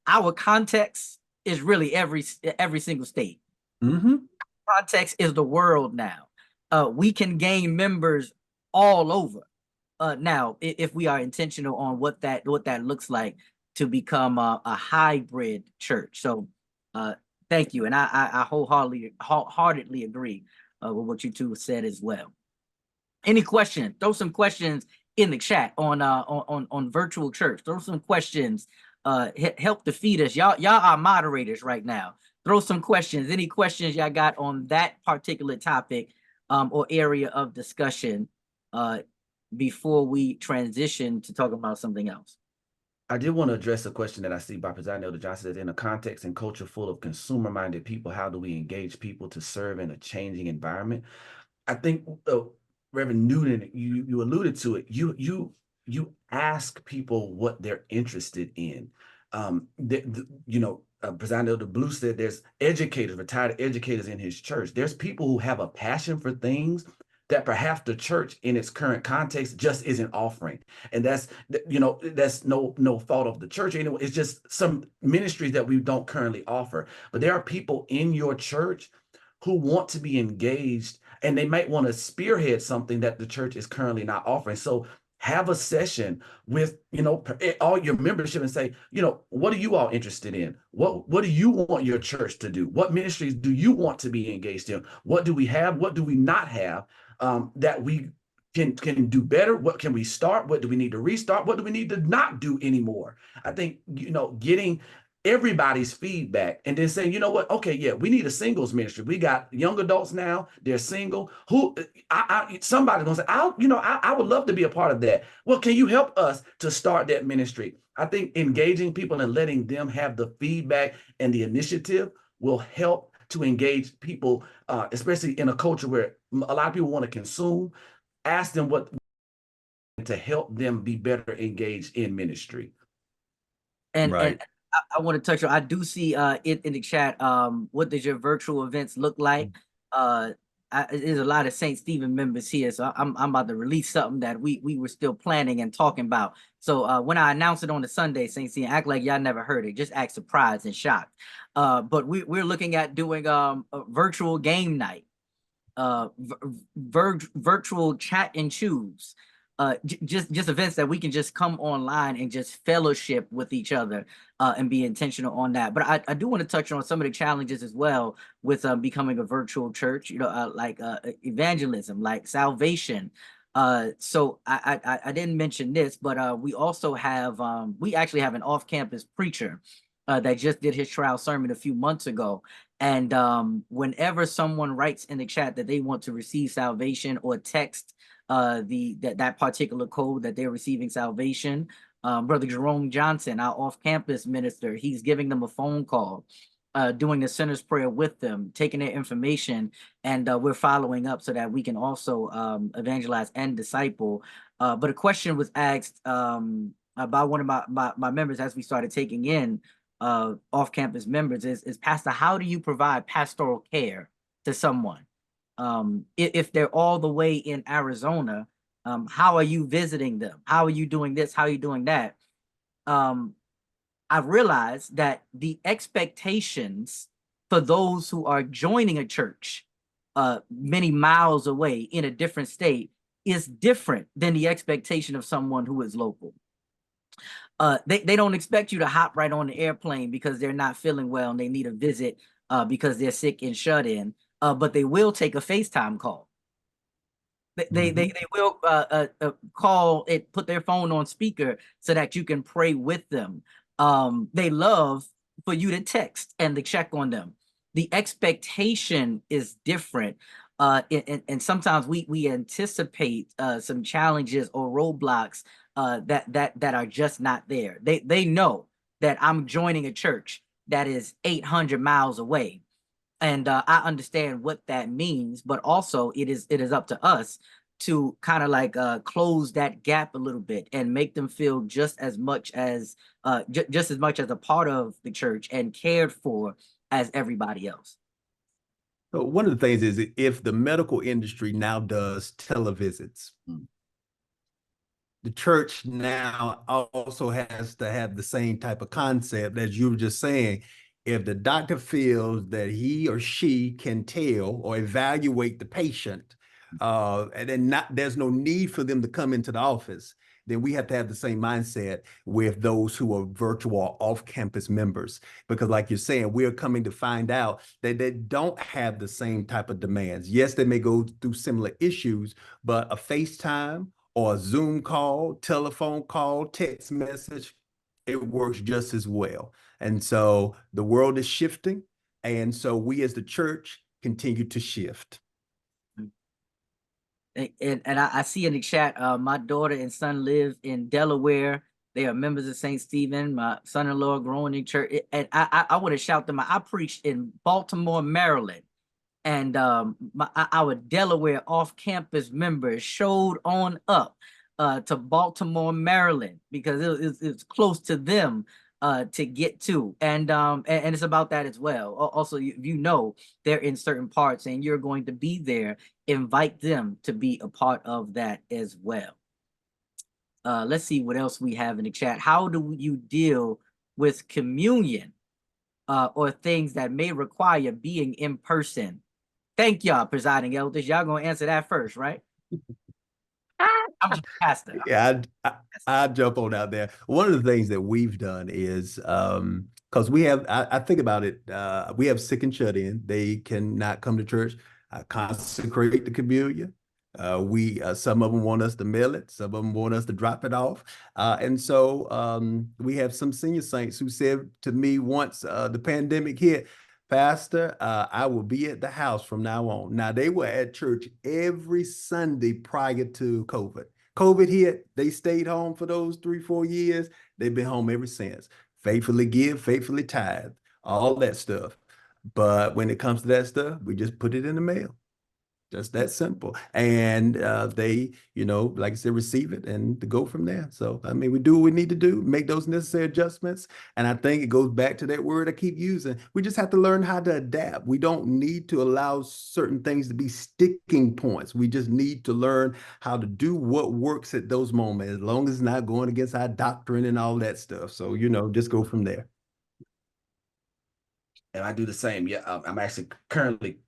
our context is really every single state. Context is the world now. We can gain members all over. Now, if we are intentional on what that looks like to become a hybrid church. So thank you. And I wholeheartedly agree with what you 2 said as well. Any questions? Throw some questions in the chat on virtual church. Throw some questions. Help to feed us. Y'all are moderators right now. Throw some questions. Any questions y'all got on that particular topic or area of discussion before we transition to talk about something else? I did want to address a question that I see by President Elder Johnson. That in a context and culture full of consumer-minded people, how do we engage people to serve in a changing environment? I think Reverend Newton, you alluded to it. You ask people what they're interested in. President Elder Blue said there's educators, retired educators in his church. There's people who have a passion for things that perhaps the church in its current context just isn't offering. And that's no fault of the church anyway. It's just some ministries that we don't currently offer. But there are people in your church who want to be engaged, and they might want to spearhead something that the church is currently not offering. So have a session with, all your membership and say, what are you all interested in? What do you want your church to do? What ministries do you want to be engaged in? What do we have? What do we not have that we can do better? What can we start? What do we need to restart? What do we need to not do anymore? I think, getting everybody's feedback and then saying, okay, yeah, we need a singles ministry. We got young adults now, they're single. Somebody's gonna say, I would love to be a part of that. Well, can you help us to start that ministry? I think engaging people and letting them have the feedback and the initiative will help to engage people, especially in a culture where a lot of people want to consume. Ask them what to help them be better engaged in ministry. And I want to touch on, I do see it in the chat. What does your virtual events look like? I there's a lot of St. Stephen members here, so I'm about to release something that we were still planning and talking about. So when I announce it on the Sunday, St. Stephen, act like y'all never heard it. Just act surprised and shocked. But we're looking at doing a virtual game night, virtual chat and choose. Just events that we can just come online and just fellowship with each other and be intentional on that. But I do want to touch on some of the challenges as well with becoming a virtual church, like evangelism, like salvation. So I didn't mention this, but we also have, we actually have an off-campus preacher that just did his trial sermon a few months ago. And whenever someone writes in the chat that they want to receive salvation or text that particular code that they're receiving salvation, Brother Jerome Johnson, our off-campus minister, he's giving them a phone call, doing the sinner's prayer with them, taking their information, and we're following up so that we can also evangelize and disciple. But a question was asked by one of my members as we started taking in off-campus members is, Pastor, how do you provide pastoral care to someone? If they're all the way in Arizona, how are you visiting them? How are you doing this? How are you doing that? I've realized that the expectations for those who are joining a church many miles away in a different state is different than the expectation of someone who is local. They don't expect you to hop right on the airplane because they're not feeling well and they need a visit because they're sick and shut in. But they will take a FaceTime call. They will call it, put their phone on speaker so that you can pray with them. They love for you to text and to check on them. The expectation is different. And sometimes we anticipate some challenges or roadblocks that are just not there. They know that I'm joining a church that is 800 miles away. And I understand what that means, but also it is up to us to kind of like close that gap a little bit and make them feel just as much as a part of the church and cared for as everybody else. So one of the things is, if the medical industry now does televisits, the church now also has to have the same type of concept as you were just saying. If the doctor feels that he or she can tell or evaluate the patient, and then there's no need for them to come into the office, then we have to have the same mindset with those who are virtual or off-campus members. Because like you're saying, we're coming to find out that they don't have the same type of demands. Yes, they may go through similar issues, but a FaceTime or a Zoom call, telephone call, text message, it works just as well. And so the world is shifting. And so we as the church continue to shift. And I see in the chat, my daughter and son live in Delaware. They are members of St. Stephen. My son-in-law growing in church. And I want to shout them out. I preached in Baltimore, Maryland. And our Delaware off-campus members showed on up to Baltimore, Maryland, because it's close to them to get to. And it's about that as well. Also, you know they're in certain parts and you're going to be there, invite them to be a part of that as well. Let's see what else we have in the chat. How do you deal with communion or things that may require being in person? Thank y'all, presiding elders. Y'all gonna answer that first, right? I'm just pastor. Yeah, I'll jump on out there. One of the things that we've done is, because we have, I think about it, we have sick and shut in. They cannot come to church. I consecrate the communion. Some of them want us to mail it. Some of them want us to drop it off. And so we have some senior saints who said to me once the pandemic hit, Pastor, I will be at the house from now on. Now, they were at church every Sunday prior to COVID. COVID hit, they stayed home for those 3-4 years. They've been home ever since. Faithfully give, faithfully tithe, all that stuff. But when it comes to that stuff, we just put it in the mail. Just that simple. And they, like I said, receive it and to go from there. So, I mean, we do what we need to do, make those necessary adjustments. And I think it goes back to that word I keep using. We just have to learn how to adapt. We don't need to allow certain things to be sticking points. We just need to learn how to do what works at those moments, as long as it's not going against our doctrine and all that stuff. So, just go from there. And I do the same. Yeah, I'm actually currently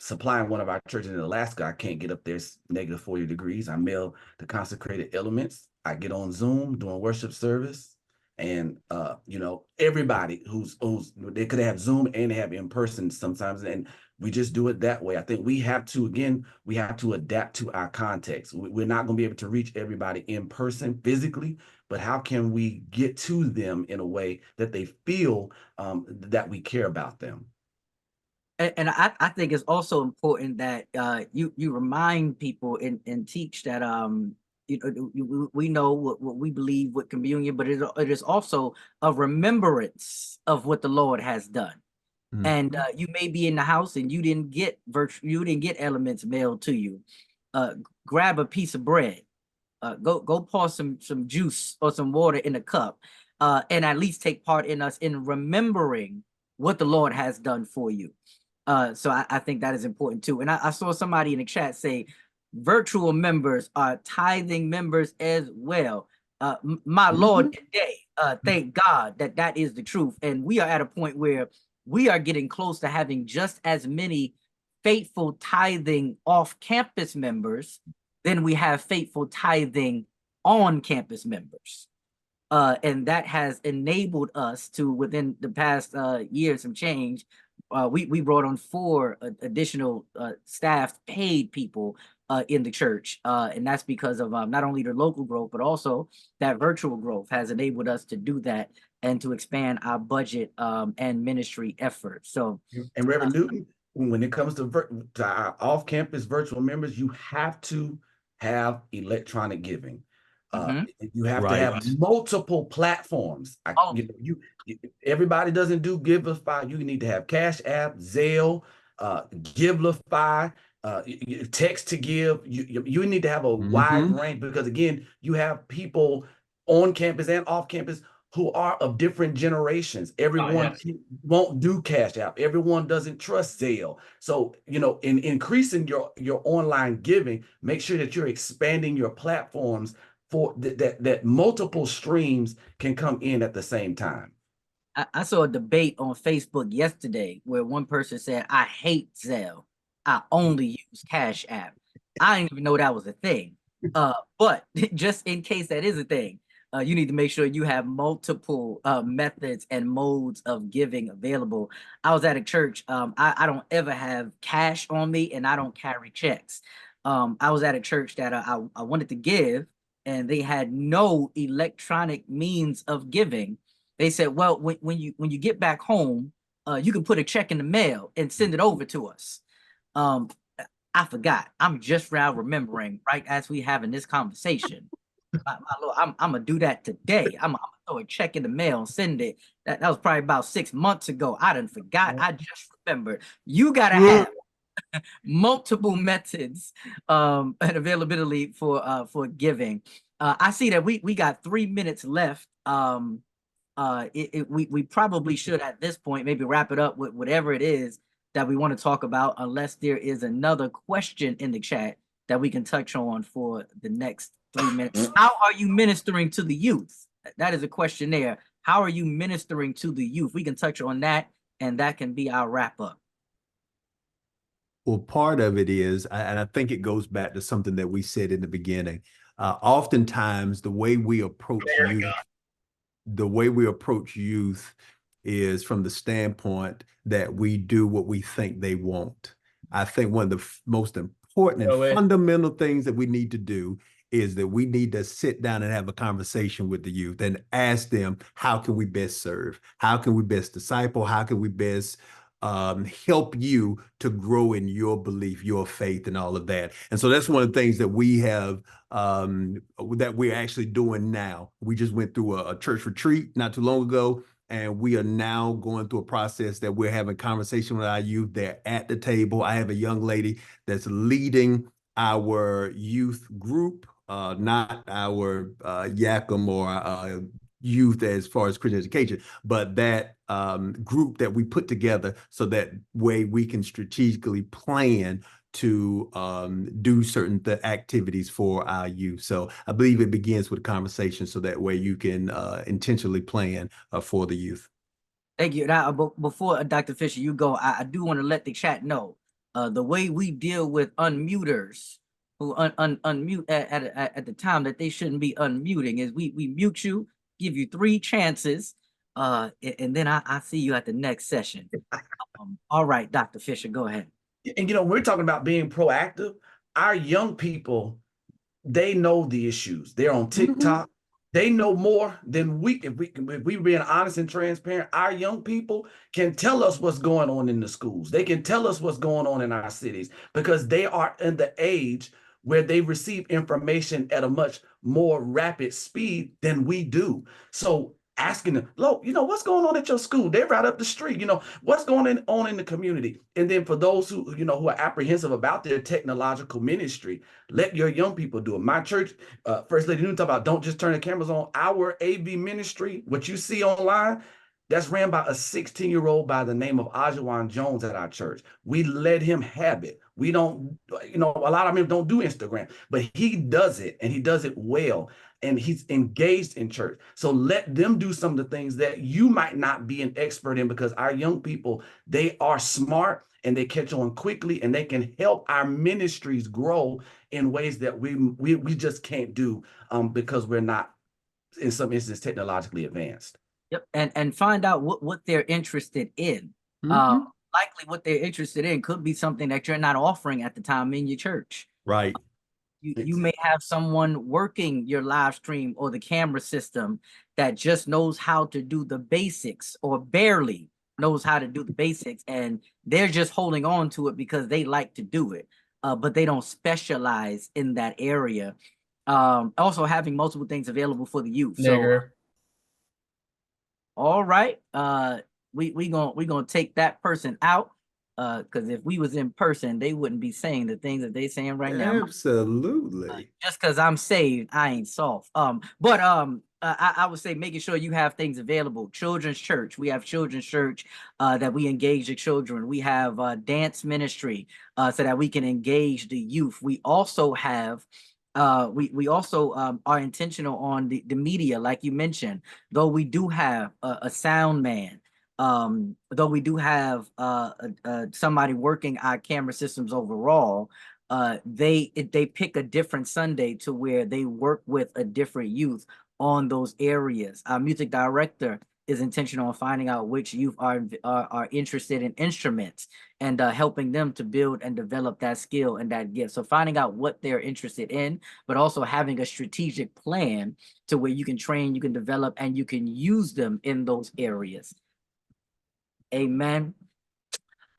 supplying one of our churches in Alaska. I can't get up there. It's negative 40 degrees. I mail the consecrated elements. I get on Zoom doing worship service. And everybody who's they could have Zoom and they have in person sometimes, and we just do it that way. I think we have to adapt to our context. We're not going to be able to reach everybody in person physically, but how can we get to them in a way that they feel that we care about them? And I think it's also important that you remind people and teach that we know what we believe with communion, but it is also a remembrance of what the Lord has done. Mm-hmm. And you may be in the house and you didn't get elements mailed to you. Grab a piece of bread, go pour some juice or some water in a cup, and at least take part in us in remembering what the Lord has done for you. So I think that is important too. And I saw somebody in the chat say virtual members are tithing members as well. My Lord, today, thank God that is the truth. And we are at a point where we are getting close to having just as many faithful tithing off-campus members than we have faithful tithing on-campus members. And that has enabled us to, within the past year, some change. We brought on 4 additional staff paid people in the church. And that's because of not only the local growth, but also that virtual growth has enabled us to do that and to expand our budget and ministry efforts. So, and Reverend Newton, when it comes to our off-campus virtual members, you have to have electronic giving. You have to have multiple platforms. Everybody doesn't do Givelify. You need to have Cash App, Zelle, Givelify, text to give. You need to have a wide range, because again, you have people on campus and off campus who are of different generations. Everyone won't do Cash App. Everyone doesn't trust Zelle. So, in increasing your online giving, make sure that you're expanding your platforms for that multiple streams can come in at the same time. I saw a debate on Facebook yesterday where one person said, I hate Zelle. I only use Cash App. I didn't even know that was a thing. But just in case that is a thing, you need to make sure you have multiple methods and modes of giving available. I was at a church. I don't ever have cash on me, and I don't carry checks. I was at a church that I wanted to give, and they had no electronic means of giving. They said, well, when you get back home, you can put a check in the mail and send it over to us. I forgot. I'm just now remembering, right as we having this conversation. My Lord, I'm gonna do that today. I'm gonna throw a check in the mail and send it. That was probably about 6 months ago. I done forgot. I just remembered. You gotta have multiple methods and availability for giving. I see that we got 3 minutes left. We probably should at this point maybe wrap it up with whatever it is that we want to talk about, unless there is another question in the chat that we can touch on for the next 3 minutes. How are you ministering to the youth? That is a question there. How are you ministering to the youth? We can touch on that, and that can be our wrap up. Well, part of it is, and I think it goes back to something that we said in the beginning. Oftentimes, the way we approach youth is from the standpoint that we do what we think they want. I think one of the most important and fundamental things that we need to do is that we need to sit down and have a conversation with the youth and ask them, how can we best serve? How can we best disciple? How can we best help you to grow in your belief, your faith, and all of that? And so that's one of the things that we have, that we're actually doing now. We just went through a church retreat not too long ago, And we are now going through a process that we're having conversation with our youth. They're at the table. I have a young lady that's leading our youth group, not our YACM or youth as far as Christian education, but that group that we put together so that way we can strategically plan to do certain activities for our youth. So I believe it begins with a conversation so that way you can intentionally plan for the youth. Thank you. Now, before Dr. Fisher, you go, I do want to let the chat know the way we deal with unmuters who unmute at the time that they shouldn't be unmuting is we mute you, give you 3 chances, and then I see you at the next session. All right, Dr. Fisher, go ahead. And we're talking about being proactive. Our young people, they know the issues. They're on TikTok. They know more than we. If we being honest and transparent, our young people can tell us what's going on in the schools. They can tell us what's going on in our cities because they are in the age where they receive information at a much more rapid speed than we do. So asking them, look, what's going on at your school? They're right up the street. What's going on in the community? And then for those who, who are apprehensive about their technological ministry, let your young people do it. My church, First Lady Newton talk about don't just turn the cameras on. Our AV ministry, what you see online, that's ran by a 16-year-old by the name of Ajawan Jones at our church. We let him have it. We don't, a lot of them don't do Instagram, but he does it and he does it well. And he's engaged in church. So let them do some of the things that you might not be an expert in, because our young people, they are smart and they catch on quickly and they can help our ministries grow in ways that we just can't do because we're not, in some instances, technologically advanced. Yep, and find out what they're interested in. Likely what they're interested in could be something that you're not offering at the time in your church. Right. You may have someone working your live stream or the camera system that just knows how to do the basics or barely knows how to do the basics, and they're just holding on to it because they like to do it, but they don't specialize in that area. Also having multiple things available for the youth. So, all right, we gonna take that person out. Because if we was in person, they wouldn't be saying the things that they saying right now. Absolutely. Just because I'm saved, I ain't soft. But I would say making sure you have things available. Children's church, we have children's church that we engage the children. We have dance ministry so that we can engage the youth. We also have we also are intentional on the media, like you mentioned. Though we do have a sound man. Though we do have somebody working our camera systems overall, they pick a different Sunday to where they work with a different youth on those areas. Our music director is intentional on finding out which youth are interested in instruments and helping them to build and develop that skill and that gift. So finding out what they're interested in, but also having a strategic plan to where you can train, you can develop, and you can use them in those areas. Amen.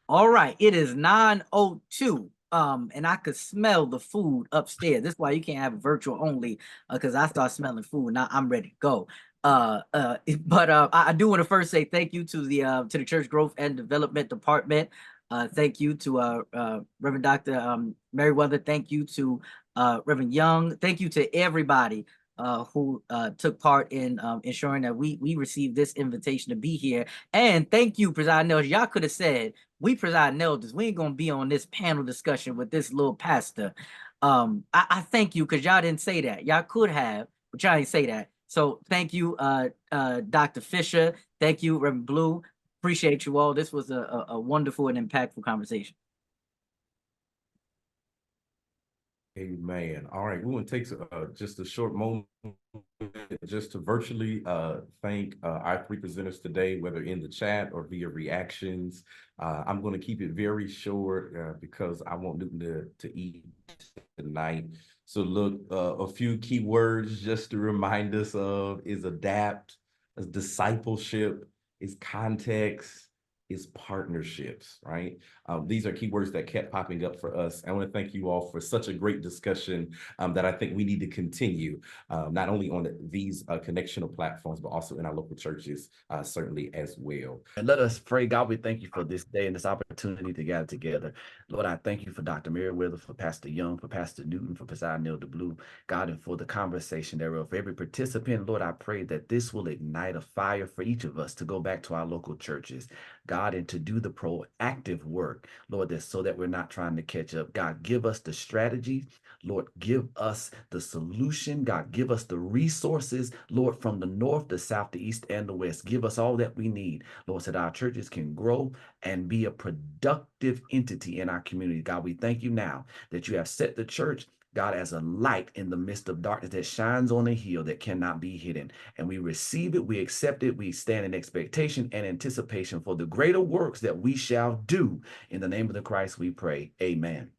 All right, it is 9:02. And I could smell the food upstairs. This is why you can't have virtual only, because I start smelling food. Now I'm ready to go. But I do want to first say thank you to the Church Growth and Development Department. Thank you to Reverend Dr. Merriweather. Thank you to Reverend Young. Thank you to everybody who took part in ensuring that we received this invitation to be here. And thank you, presiding elders. Y'all could have said, we presiding elders, we ain't gonna be on this panel discussion with this little pastor. I thank you, because y'all didn't say that. Y'all could have, but y'all didn't say that. So thank you, Dr. Fisher. Thank you, Reverend Blue. Appreciate you all. This was a wonderful and impactful conversation. Amen. All right, we want to take just a short moment just to virtually thank our 3 presenters today, whether in the chat or via reactions. I'm going to keep it very short because I want Newton to eat tonight. So look, a few key words just to remind us of is adapt, is discipleship, is context, is partnerships, right? These are keywords that kept popping up for us. I want to thank you all for such a great discussion that I think we need to continue, not only on these connectional platforms, but also in our local churches, certainly as well. And let us pray. God, we thank you for this day and this opportunity to gather together. Lord, I thank you for Dr. Meriwether, for Pastor Young, for Pastor Newton, for President Elder Blue, God, and for the conversation thereof. For every participant, Lord, I pray that this will ignite a fire for each of us to go back to our local churches, God, and to do the proactive work, Lord, that so that we're not trying to catch up. God, give us the strategy. Lord, give us the solution. God, give us the resources, Lord, from the north, the south, the east, and the west. Give us all that we need, Lord, so that our churches can grow and be a productive entity in our community. God, we thank you now that you have set the church, God, as a light in the midst of darkness that shines on a hill that cannot be hidden. And we receive it, we accept it, we stand in expectation and anticipation for the greater works that we shall do. In the name of the Christ we pray. Amen.